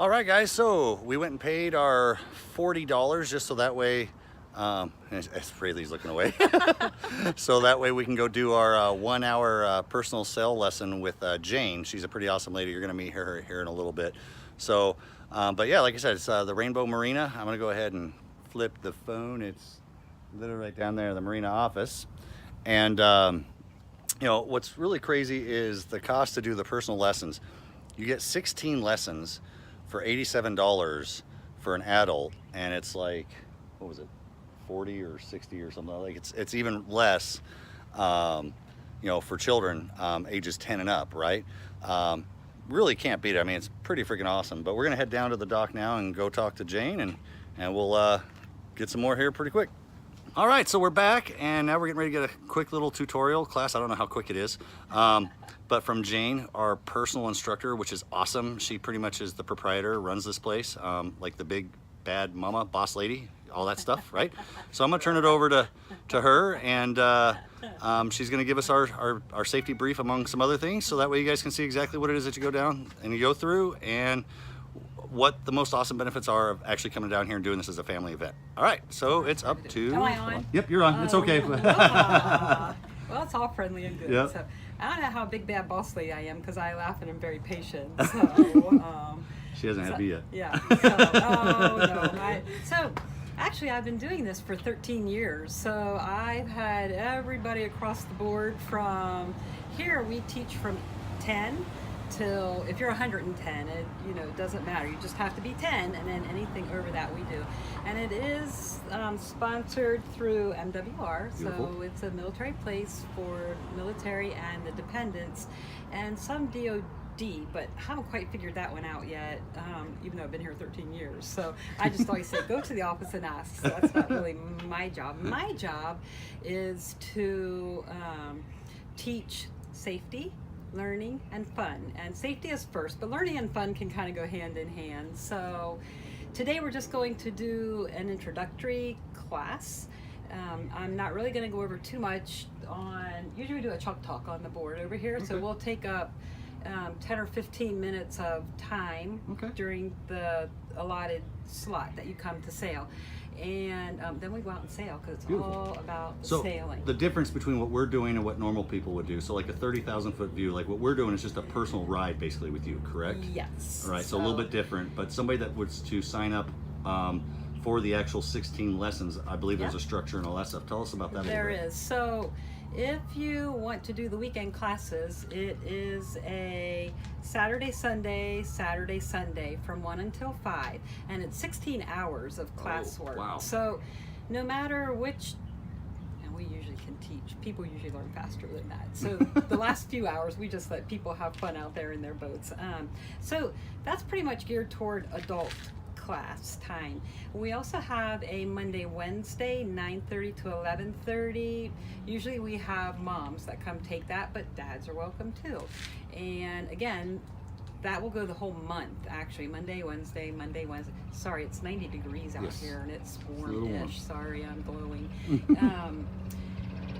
All right, guys, so we went and paid our $40 just so that way, as Rayleigh's looking away, so that way we can go do our 1 hour personal sail lesson with Jane. She's a pretty awesome lady. You're gonna meet her here in a little bit. So, but yeah, like I said, it's the Rainbow Marina. I'm gonna go ahead and flip the phone. It's literally right down there in the Marina office. And you know, what's really crazy is the cost to do the personal lessons. You get 16 lessons for $87 for an adult, and it's like, what was it, 40 or 60 or something? Like it's even less, you know, for children ages 10 and up, right? Really can't beat it. I mean, it's pretty freaking awesome. But we're gonna head down to the dock now and go talk to Jane, and we'll get some more here pretty quick. All right, so we're back, and now we're getting ready to get a quick little tutorial class. I don't know how quick it is, but from Jane, our personal instructor, which is awesome. She pretty much is the proprietor, runs this place, like the big bad mama, boss lady, all that stuff, right? So I'm gonna turn it over to her, and she's gonna give us our safety brief among some other things, so that way you guys can see exactly what it is that you go down and you go through, and what the most awesome benefits are of actually coming down here and doing this as a family event. All right, so it's up to... Am I on? Yep, you're on. It's okay. Well, it's all friendly and good. Yep. So I don't know how big bad boss lady I am because I laugh and I'm very patient. So She hasn't had me yet. yeah. So actually, I've been doing this for 13 years. So I've had everybody across the board from here. We teach from 10 till, if you're 110, it doesn't matter. You just have to be 10, and then anything over that we do. And it is sponsored through MWR, Beautiful. so it's a military place for military and the dependents, and some DOD, but I haven't quite figured that one out yet, even though I've been here 13 years. So I just always say, go to the office and ask. So that's not really my job. My job is to teach safety, learning, and fun. And safety is first, but learning and fun can kind of go hand in hand. So today we're just going to do an introductory class. I'm not really going to go over too much on, usually we do a chalk talk on the board over here, okay. So we'll take up 10 or 15 minutes of time during the allotted slot that you come to sail. And then we go out and sail because it's Beautiful. all about the So sailing. the difference between what we're doing and what normal people would do, so like a 30,000 foot view, like what we're doing is just a personal ride basically with you, correct? Yes. All right, so a little bit different, but somebody that was to sign up for the actual 16 lessons, I believe there's a structure and all that stuff. Tell us about that. There is. So if you want to do the weekend classes, it is a Saturday, Sunday from 1 until 5, and it's 16 hours of classwork. Wow. So no matter which, and we usually can teach, people usually learn faster than that. So the last few hours, we just let people have fun out there in their boats. So that's pretty much geared toward adult class time. We also have a Monday, Wednesday, 9:30 to 11:30. Usually we have moms that come take that, but dads are welcome too. And again, that will go the whole month, actually. Monday, Wednesday. Sorry, it's 90 degrees out here and it's warm-ish. Sorry, I'm glowing.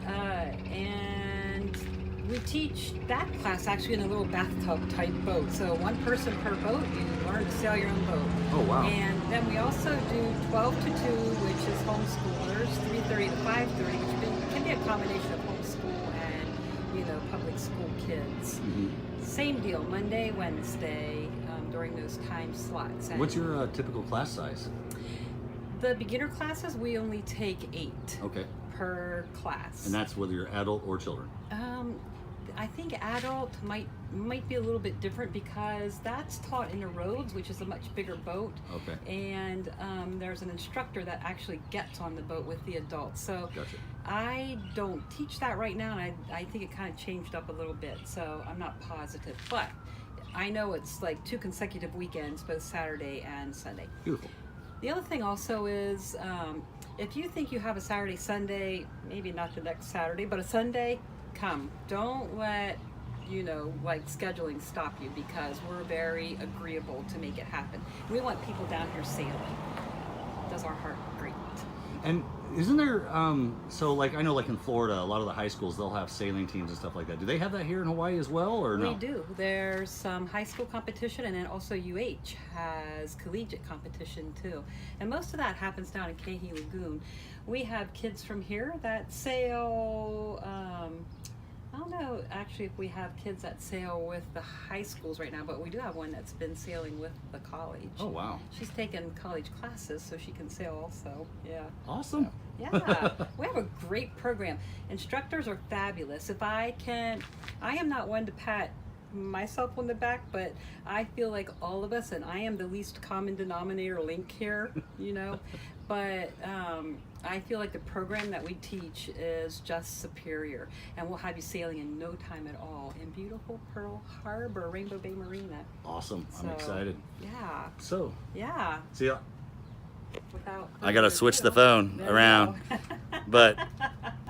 And we teach that class actually in a little bathtub type boat. So one person per boat, you learn to sail your own boat. Oh, wow. And then we also do 12 to 2, which is homeschoolers, 3:30 to 5:30, which can be a combination of homeschool and, public school kids. Same deal, Monday, Wednesday, during those time slots. And what's your typical class size? the beginner classes, we only take 8 per class. And that's whether you're adult or children? I think adult might be a little bit different because that's taught in the Rhodes, which is a much bigger boat. And there's an instructor that actually gets on the boat with the adults. So I don't teach that right now, and I think it kind of changed up a little bit, so I'm not positive. But I know it's like 2 consecutive weekends, both Saturday and Sunday. Beautiful. The other thing also is, if you think you have a Saturday, Sunday, maybe not the next Saturday, but a Sunday, come. Don't let, like scheduling stop you, because we're very agreeable to make it happen. We want people down here sailing. It does our heart great. And Isn't there, so like I know like in Florida, a lot of the high schools, they'll have sailing teams and stuff like that. Do they have that here in Hawaii as well, or no? We do. There's some high school competition, and then also UH has collegiate competition too. And most of that happens down in Kehi Lagoon. We have kids from here that sail. I don't know actually if we have kids that sail with the high schools right now, but we do have one that's been sailing with the college. Oh, wow. She's taken college classes so she can sail also. Yeah. Awesome. So, yeah. We have a great program. Instructors are fabulous. I am not one to pat myself on the back, but I feel like all of us, and I am the least common denominator link here, you know, but I feel like the program that we teach is just superior, and we'll have you sailing in no time at all in beautiful Pearl Harbor, Rainbow Bay Marina. Awesome. I'm So, excited. Yeah. So, Yeah. see ya. Without I gotta further switch the ado, phone there we around. go. But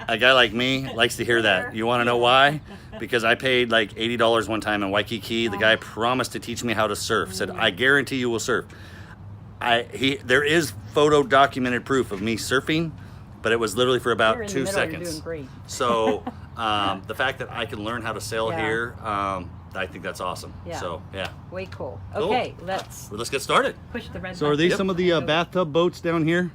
a guy like me likes to hear that. You want to know why? Because I paid like $80 one time in Waikiki. The guy promised to teach me how to surf. Said, I guarantee you will surf. There is photo documented proof of me surfing, but it was literally for You're about in the 2 middle, seconds. You're doing great. So the fact that I can learn how to sail Yeah. here, I think that's awesome. Yeah. So yeah. Way cool. Cool. Okay, let's Well, let's get started. push the red So are button. these some of the bathtub boats down here?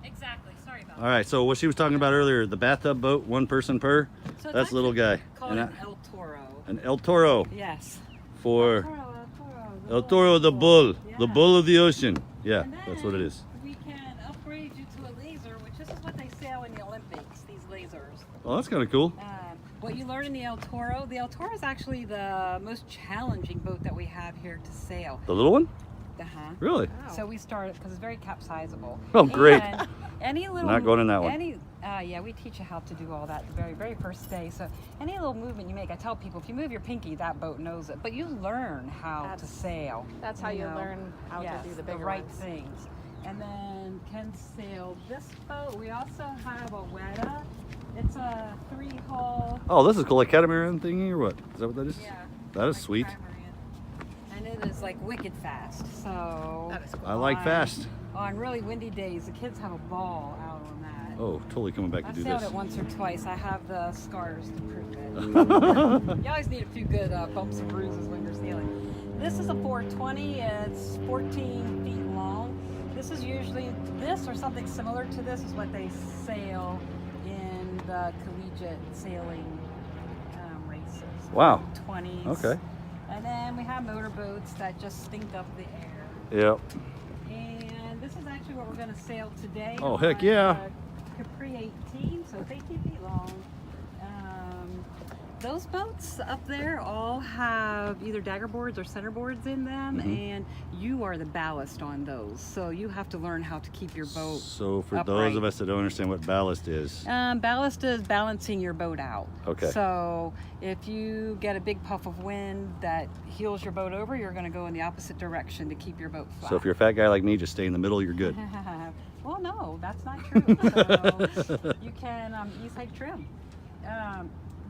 Exactly. Sorry about All right, so what she was talking about earlier, the bathtub boat, one person per, So that's a little guy. Called And an El Toro. an El Toro Yes. for El El Toro, the bull, the Yeah. bull of the ocean. Yeah, And that's what it then is. We can upgrade you to a laser, which this is what they sail in the Olympics, these lasers. Well, that's kind of cool. What you learn in the El Toro is actually the most challenging boat that we have here to sail. The little one? Uh-huh. Really? So we started because it's very capsizable. Oh, great. And any little Not going in that one. Yeah, we teach you how to do all that the very first day. So any little movement you make, I tell people, if you move your pinky, that boat knows it. But you learn how to sail. That's how you know? learn how Yes, to do the bigger right ones. things. And then can sail this boat. We also have a Weta. It's a 3-hull. Oh, this is cool, like catamaran thingy or what? Is that what that is? Yeah. That is like sweet. catamaran. And it is like wicked fast. So That is cool. I like on- fast. On really windy days, the kids have a ball out on that. Oh, totally coming back to I've do sailed this. it once or twice. I have the scars to prove it. You always need a few good bumps and bruises when you're sailing. This is a 420. It's 14 feet long. This is usually, this or something similar to this is what they sail in the collegiate sailing races. Wow. 20s. Okay. And then we have motorboats that just stink up the air. Yep. And this is actually what we're going to sail today. Oh, heck on yeah. the Capri 18, so it's 18 feet long. Those boats up there all have either dagger boards or center boards in them, and you are the ballast on those. So you have to learn how to keep your boat So for upright. those of us that don't understand what ballast is, Ballast is balancing your boat out. Okay. So if you get a big puff of wind that heels your boat over, you're going to go in the opposite direction to keep your boat flat. so if you're a fat guy like me, just stay in the middle, you're good. Well, no, that's not true. So you can use hike trim.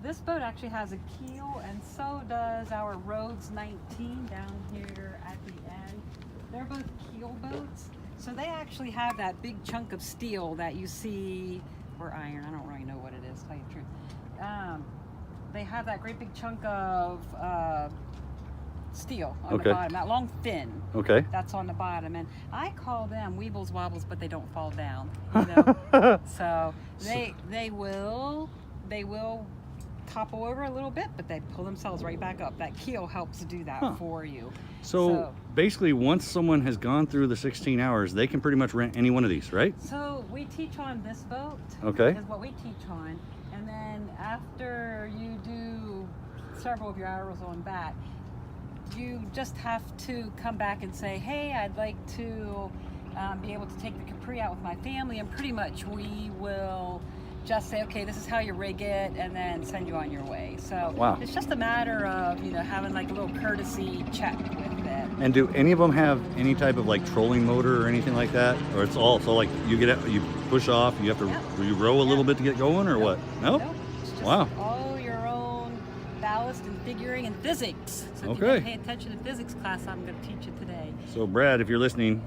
This boat actually has a keel, and so does our Rhodes 19 down here at the end. They're both keel boats, so they actually have that big chunk of steel that you see, or iron, I don't really know what it is, to tell you the truth. They have that great big chunk of steel on the bottom, that long fin. Okay. That's on the bottom, and I call them weebles wobbles, but they don't fall down. You know? So they will topple over a little bit, but they pull themselves right back up. That keel helps do that for you. So basically, once someone has gone through the 16 hours, they can pretty much rent any one of these, right? So we teach on this boat. Okay. Is what we teach on, and then after you do several of your hours on back, you just have to come back and say, hey, I'd like to be able to take the Capri out with my family, and pretty much we will just say, okay, this is how you rig it, and then send you on your way. So it's just a matter of, you know, having like a little courtesy check with it. And do any of them have any type of like trolling motor or anything like that? Or it's all, so like you get out, you push off, you have to you row a little bit to get going, or what? Nope. It's just Wow. all your own ballast and figuring and physics. So if you Okay. didn't pay attention in physics class, I'm going to teach you today. So Brad, if you're listening,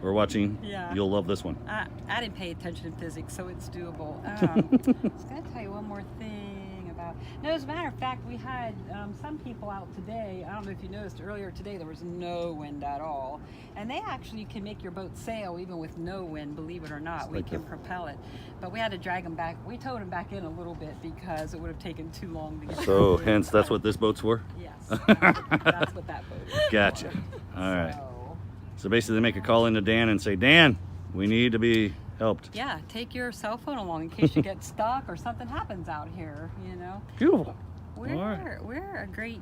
or watching, Yeah. you'll love this one. I didn't pay attention in physics, so it's doable. I was going to tell you one more thing about. No, as a matter of fact, we had some people out today. I don't know if you noticed earlier today, there was no wind at all. And they actually can make your boat sail even with no wind, believe it or not. We can propel it. But we had to drag them back. We towed them back in a little bit because it would have taken too long to get So, through. hence, that's what this boat's for? Yes. That's what that boat is. Gotcha. For. All right. So, So basically, they make a call into Dan and say, Dan, we need to be helped. yeah, take your cell phone along in case you get stuck or something happens out here, you know. Beautiful. We're All right. we're a great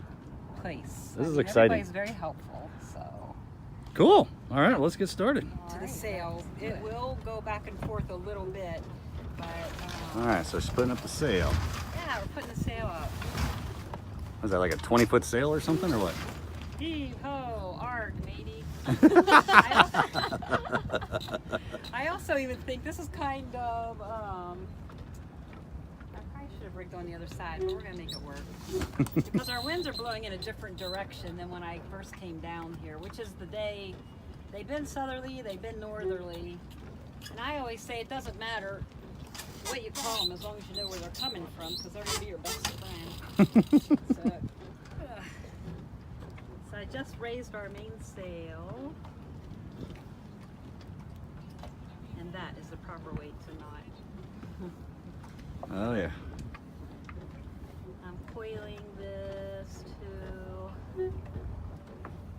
place. This is exciting. Everybody's very helpful, so. Cool. All right, let's get started. To the sail, it will go back and forth a little bit, but All right, so she's putting up the sail. yeah, we're putting the sail up. Was that like a 20-foot sail or something, or what? Heave ho, arg, matey. I also even think this is kind of I probably should have rigged on the other side, but we're gonna make it work because our winds are blowing in a different direction than when I first came down here, which is the day they've been southerly, they've been northerly, and I always say it doesn't matter what you call them as long as you know where they're coming from, because they're gonna be your best friend. So I just raised our mainsail, and that is the proper way to knot. Oh, yeah. I'm coiling this to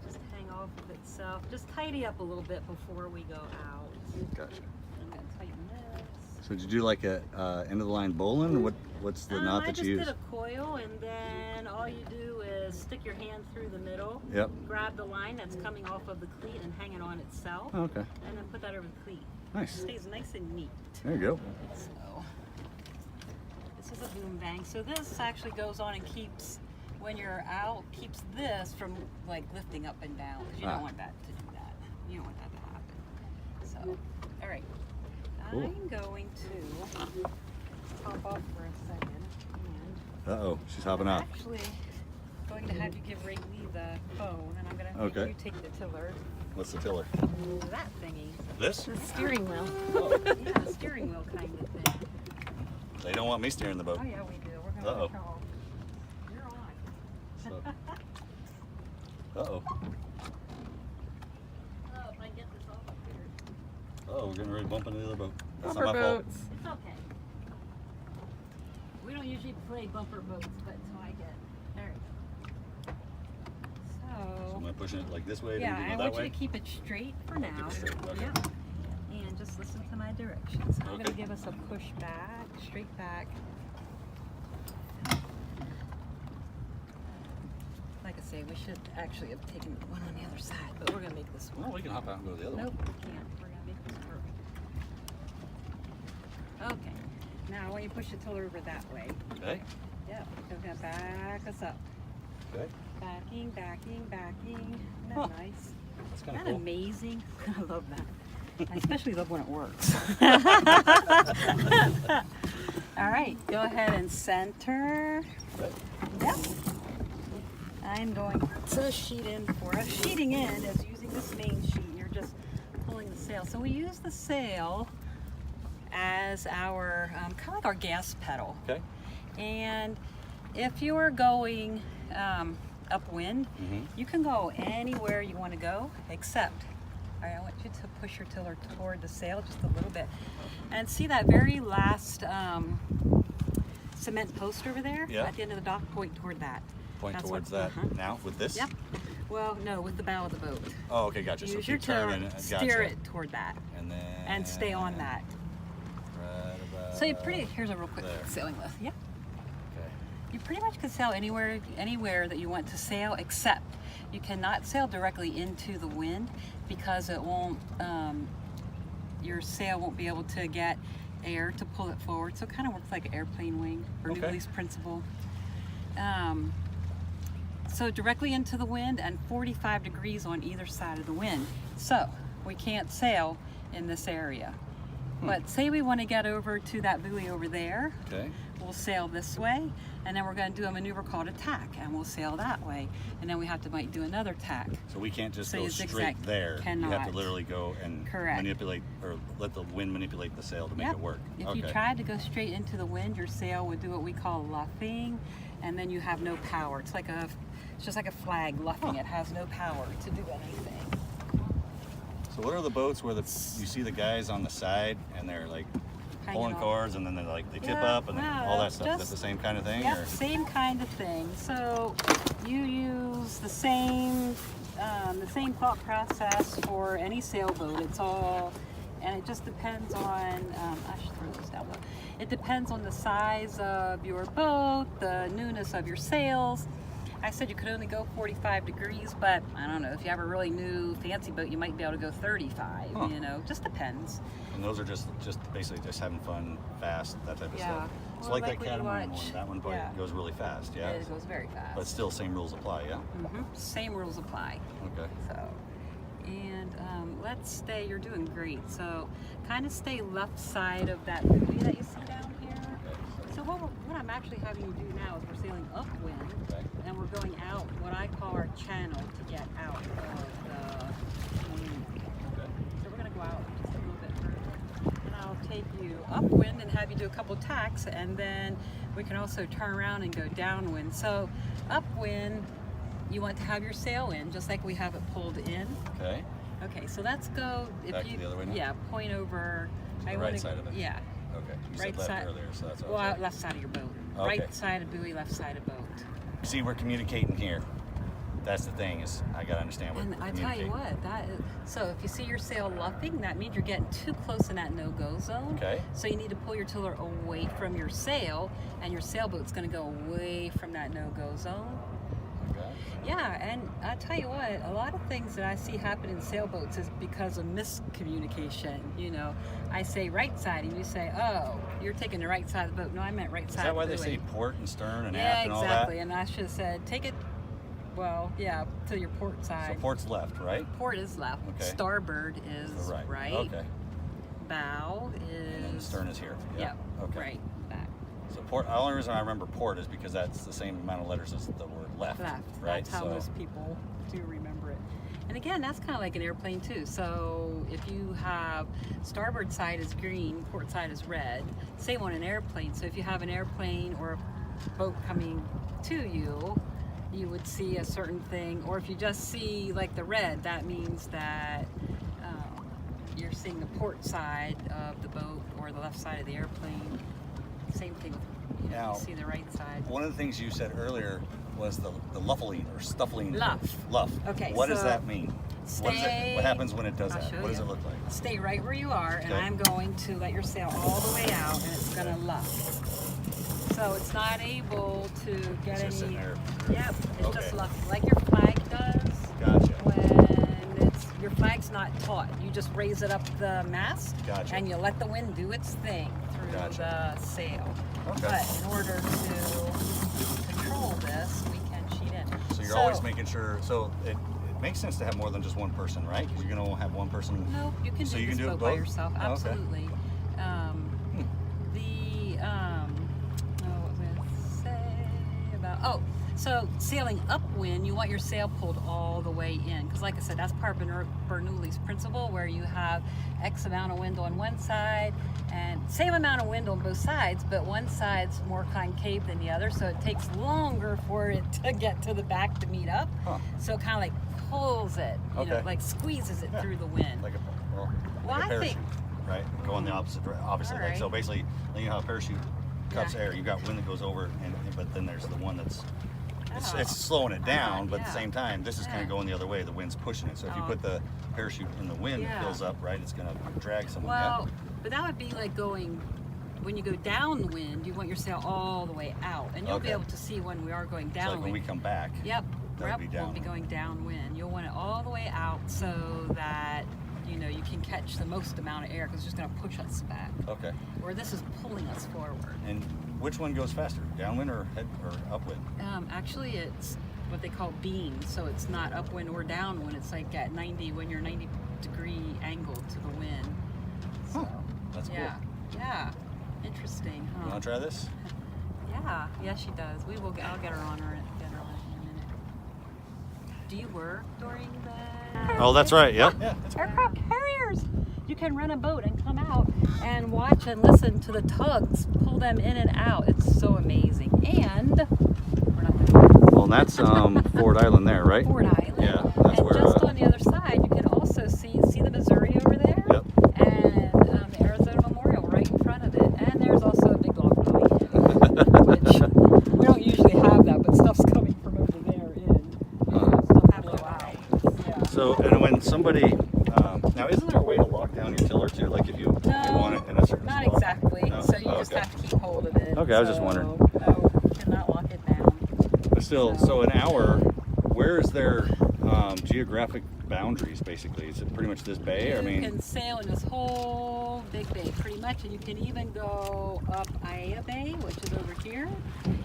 just hang off of itself. Just tidy up a little bit before we go out. Gotcha. I'm gonna tighten this. So did you do like a end of the line bowline? What's the knot that you use? I just did a coil, and then all you do is stick your hand through the middle. Yep. Grab the line that's coming off of the cleat and hang it on itself. Oh, okay. And then put that over the cleat. Nice. It stays nice and neat. There you go. So this is a boom bang. So this actually goes on and keeps, when you're out, keeps this from like lifting up and down, because you don't want that to do that. You don't want that to happen. So, all right. Cool. I'm going to hop off for a second. And Uh-oh, she's hopping I'm off. actually going to have you give Ray Lee the phone, and I'm going to Okay. have you take the tiller. What's the tiller? That thingy. This? The steering wheel. Oh. Yeah, the steering wheel kind of thing. They don't want me steering the boat. Oh yeah, we do. We're gonna Uh-oh. control. You're on. So. Uh-oh. Oh, if I get this off here. Uh-oh, we're getting ready to bump into the other boat. That's Bumper not my fault. boats. It's okay. We don't usually play bumper boats, but until I get. There we go. So am So. I pushing it like this way? Yeah, then I you go want that you way? to keep it straight for now. Keep it straight, okay. Yep. And just listen to my directions. I'm Okay. gonna give us a push back, straight back. Like I say, we should actually have taken the one on the other side, but we're gonna make this Well, work. we can hop out and go to the other Nope, one. we can't. We're gonna make this work. Okay. Now, when you push the tiller over that way. Okay. Yep. It's gonna back us up. Okay. Backing, backing, backing. Isn't that Huh. nice? That's Isn't kind of that cool. amazing? I love that. I especially love when it works. All right, go ahead and center. Okay. Yep. I'm going to sheet in for us. Sheeting in is using this main sheet. You're just pulling the sail. So we use the sail as our kind of like our gas pedal. Okay. And if you are going upwind, Mm-hmm. you can go anywhere you want to go, except I want you to push your tiller toward the sail just a little bit. And see that very last cement post over there? Yeah. At the end of the dock, point toward that. Point That's towards what- that now with this? Yep. Well, no, with the bow of the boat. Oh, okay, gotcha. So Use your keep tiller, turning. Gotcha. steer it toward that, And then. and stay on that. Right about So you here's a real quick there. sailing lift. Yep. Okay. You pretty much can sail anywhere that you want to sail, except you cannot sail directly into the wind because it won't. Your sail won't be able to get air to pull it forward. So it kind of works like an airplane wing or Okay. Newly's principle. So directly into the wind and 45 degrees on either side of the wind. So we can't sail in this area. But say we want to get over to that buoy over there. Okay. we'll sail this way, and then we're going to do a maneuver called a tack, and we'll sail that way, and then we have to might do another tack. So we can't just So go you straight zigzag. there. Cannot. You have to literally go and Correct. manipulate, or let the wind manipulate the sail to make it work. If you tried to go straight into the wind, your sail would do what we call luffing, and then you have no power. It's just like a flag luffing. It has no power to do anything. So what are the boats where you see the guys on the side and they're like pulling cars, and then they tip up and then all that stuff? That's the same kind of thing? Yep, or? same kind of thing. So you use the same thought process for any sailboat. It's all, and it just depends on, I should throw this down low. It depends on the size of your boat, the newness of your sails. I said you could only go 45 degrees, but I don't know, if you have a really new fancy boat, you might be able to go 35, you know, just depends. And those are just basically just having fun, fast, that type of stuff. It's Or like like that when you catamaran watch- one. That one probably goes really fast, yeah? It goes very fast. But still, same rules apply, yeah? Same rules apply. Okay. So, and let's stay, you're doing great. So kind of stay left side of that buoy that you see down here. So what I'm actually having you do now is we're sailing upwind, and we're going out what I call our channel to get out of the marina. So we're going to go out just a little bit further, and I'll take you upwind and have you do a couple tacks, and then we can also turn around and go downwind. So upwind, you want to have your sail in, just like we have it pulled in. Okay. Okay, so let's go. Back to the other way now? Yeah, point over. The right side of it? Yeah. Okay. You Right said left side. earlier, so that's what Well, left side of your boat. Okay. Right side of buoy, left side of boat. See, we're communicating here. That's the thing, is I gotta understand what And we're I tell you communicating. what, that is, so if you see your sail luffing, that means you're getting too close in that no-go zone. Okay. So you need to pull your tiller away from your sail, and your sailboat's going to go away from that no-go zone. Okay. Yeah, and I tell you what, a lot of things that I see happen in sailboats is because of miscommunication. You know, I say right side, and you say, "Oh, you're taking the right side of the boat." No, I meant right side. Is that why of the they buoy. say port and stern and Yeah, aft and all that? exactly. And I should have said, take it. Well, yeah, to your port side. So port's left, right? Port is left. Okay. Starboard is So right. Okay. Bow And then the is. stern is here. Yep. Okay. Right. Back. So port. The only reason I remember port is because that's the same amount of letters as the word left. Left. Right. That's how most people do remember it. And again, that's kind of like an airplane too. So if you have starboard side is green, port side is red. Same on an airplane. So if you have an airplane or a boat coming to you, you would see a certain thing. Or if you just see like the red, that means that you're seeing the port side of the boat or the left side of the airplane. Same thing with Now, you see the right side. One of the things you said earlier was the luffling or stuffling. Luff. Luff. Okay, What does so that mean? What happens when it does I'll that? show What does you. it look like? Stay right where you are, and Okay. I'm going to let your sail all the way out, and it's going to luff. So it's not able to get It's just any. sitting there. Yep, it's Okay. just luffing like your flag does. Gotcha. When your flag's not taut, you just raise it up the mast, Gotcha. and you let the wind do its thing through Gotcha. the sail. Okay. But in order to control this, we can sheet in. So you're always making sure. So it makes sense to have more than just one person, right? Because you're going to have one person. No, you can So do you this can do it boat by both? yourself. Oh, okay. Absolutely. What was I going to say about? Oh, so sailing upwind, you want your sail pulled all the way in, because like I said, that's part of Bernoulli's principle, where you have X amount of wind on one side and same amount of wind on both sides, but one side's more concave than the other, so it takes longer for it to get to the back to meet up. Huh. So it kind of like pulls it, you know, Okay. like squeezes it through the wind. Like a, Well, like a I parachute, think- right? Going the opposite direction. Obviously, All like, so right. basically, you know how a parachute cuts Yeah. air. You got wind that goes over, but then there's the one that's Oh. it's slowing it down, but at the Yeah. same time, this is kind Yeah. of going the other way. The wind's pushing it. So if you Oh. put the parachute in the wind, it Yeah. fills up, right? It's going to drag someone. Well, but that would be like going, when you go downwind, you want your sail all the way out, and you'll be Okay. able to see when we are going yeah. So like downwind. when we come back. Yep, that would rep be will be downwind. going downwind. You'll want it all the way out so that you can catch the most amount of air, because it's just going to push us back. Okay. Or this is pulling us forward. And which one goes faster, downwind or upwind? Actually, it's what they call beam, so it's not upwind or downwind. It's like at 90 when you're 90-degree angle to the wind. So, That's cool. yeah, yeah, interesting, You huh? want to try this? Yeah, yes, she does. I'll get her on her in a minute. Do you work during the? Oh, that's right. Yep. Aircraft carriers. You can rent a boat and come out and watch and listen to the tugs pull them in and out. It's so amazing. And we're not there. Well, and that's Ford Island there, right? Ford Island. Yeah, that's and where. Just on the other side, you can also see the Missouri over there. Yep. And the Arizona Memorial right in front of it. And there's also a big log going in, which we don't usually have that, but stuff's coming from over there in. Stuff have to go out. Yeah. So, and when somebody, now isn't there a way to lock down your tiller too? Like if you want it in a certain Not spot? exactly. No? So you Oh, just okay. have to keep hold of it. Okay, I was just wondering. No, you cannot lock it down. But still, so an hour, where is their geographic boundaries basically? Is it pretty much this bay? You can sail in this whole big bay pretty much, and you can even go up Aya Bay, which is over here.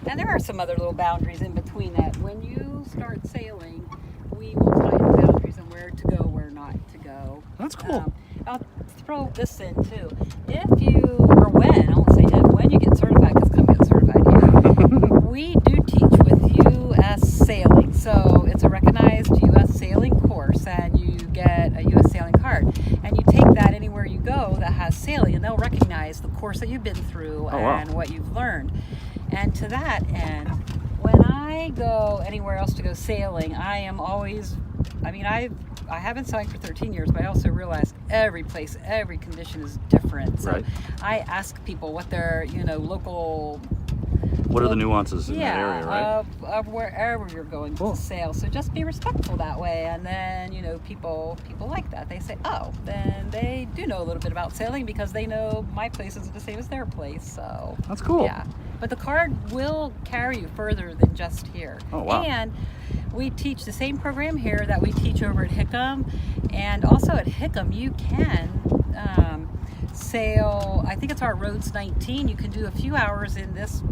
And there are some other little boundaries in between that. When you start sailing, we will tell you the boundaries and where to go, where not to go. That's cool. I'll throw this in too. If you, or when, I won't say if, when you get certified, because come get certified here, we do teach with U.S. sailing. So it's a recognized U.S. sailing course, and you get a U.S. sailing card. And you take that anywhere you go that has sailing, and they'll recognize the course that you've been through and what you've learned. And to that end, when I go anywhere else to go sailing, I am always, I haven't sailed for 13 years, but I also realize every place, every condition is different. So Right. I ask people what their, local. What are the nuances in that area, right? Of wherever you're going to sail. So just be respectful that way. And then, people like that. They say, oh, then they do know a little bit about sailing because they know my place is the same as their place. So That's cool. Yeah. But the card will carry you further than just here. Oh, wow. And we teach the same program here that we teach over at Hickam. And also at Hickam, you can sail, I think it's our Rhodes 19. You can do a few hours in this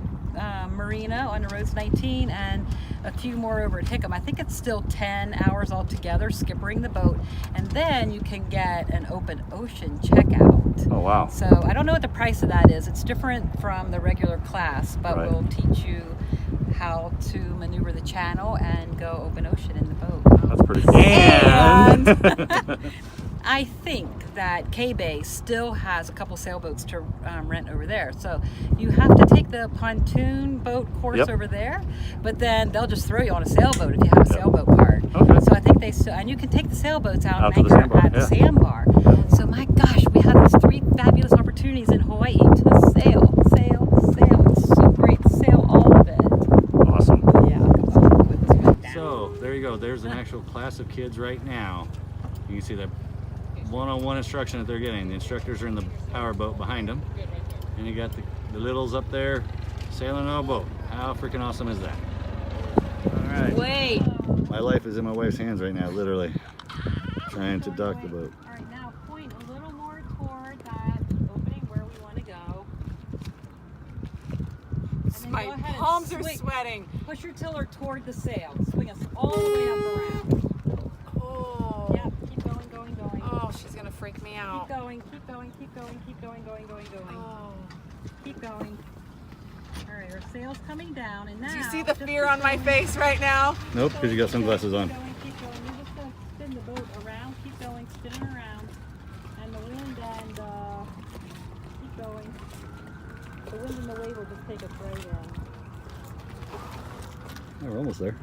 Marina on the Rhodes 19 and a few more over at Hickam. I think it's still 10 hours altogether skippering the boat. And then you can get an open ocean checkout. Oh, wow. So I don't know what the price of that is. It's different from the regular class, but Right. we'll teach you how to maneuver the channel and go open ocean in the boat. That's pretty cool. And I think that K-Bay still has a couple sailboats to rent over there. So you have to take the pontoon boat course over there, but then they'll just throw you on a sailboat if you have a sailboat card. Okay. So I think they still, and you can take the sailboats out Out and to the anchor sandbar, at the yeah. sandbar. So my gosh, we had these 3 fabulous opportunities in Hawaii to sail. It's so great to sail all of it. awesome. Yeah. So there you go. There's an actual class of kids right now. You can see that one-on-one instruction that they're getting. The instructors are in the power boat behind them, and you got the littles up there sailing on a boat. How freaking awesome is that? All right. Wait. My life is in my wife's hands right now, literally trying to dock the boat. All right, now point a little more toward that opening where we want to go. And then My go ahead and palms are swing- sweating. Push your tiller toward the sail. Swing us all the way up around. Oh. Yep, keep going. Oh, she's gonna freak me out. Keep going. Oh. Keep going. All right, our sail's coming down, and now. Do you see the just fear keep on my going. face right now? Nope, because you got sunglasses on. Keep going. We're just going to spin the boat around. Keep going, spinning around. And the wind and keep going. The wind and the wave will just take us right in. Oh, we're almost there.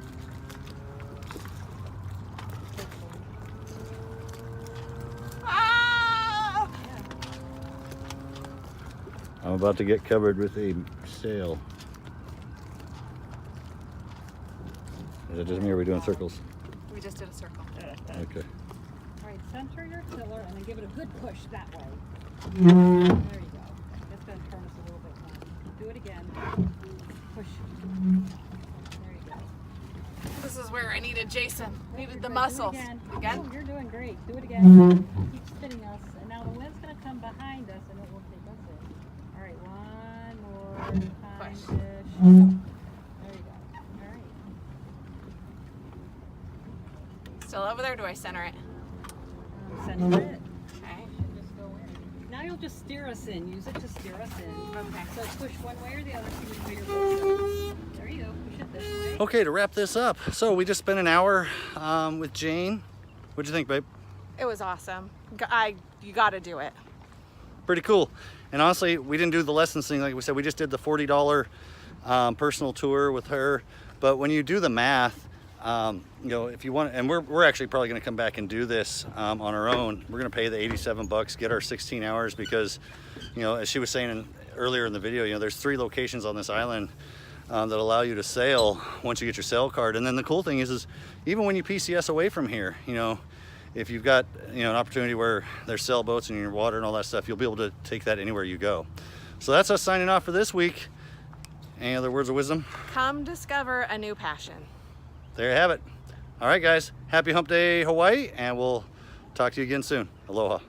Ah! I'm about to get covered with a sail. Is that just me or are we doing circles? We just did a circle. Okay. All right, center your tiller and then give it a good push that way. There you go. It's going to turn us a little bit more. Do it again. Push. There you go. This is where I needed Jason. Needed the Do it muscles. again. Again? Oh, you're doing great. Do it again. Keep spinning us. And now the wind's going to come behind us and it will take us in. All right, one more time. Push. There you go. All right. Still over there? Or do I center it? Center it. Okay. Should just go in. Now now you'll just steer us in. Use it to steer us in. Okay. So push one way or the other. See which way your boat's going. There you go. Push it this way. Okay, to wrap this up. So we just spent an hour with Jane. What'd you think, babe? It was awesome. You got to do it. Pretty cool. And honestly, we didn't do the lessons thing like we said. We just did the $40 personal tour with her. But when you do the math, you know, if you want, and we're actually probably going to come back and do this on our own. We're going to pay the 87 bucks, get our 16 hours because, you know, as she was saying earlier in the video, you know, there's 3 locations on this island that allow you to sail once you get your sail card. And then the cool thing is even when you PCS away from here, you know, if you've got, you know, an opportunity where there's sailboats and your water and all that stuff, you'll be able to take that anywhere you go. So that's us signing off for this week. Any other words of wisdom? Come discover a new passion. There you have it. All right, guys. Happy Hump Day, Hawaii, and we'll talk to you again soon. Aloha.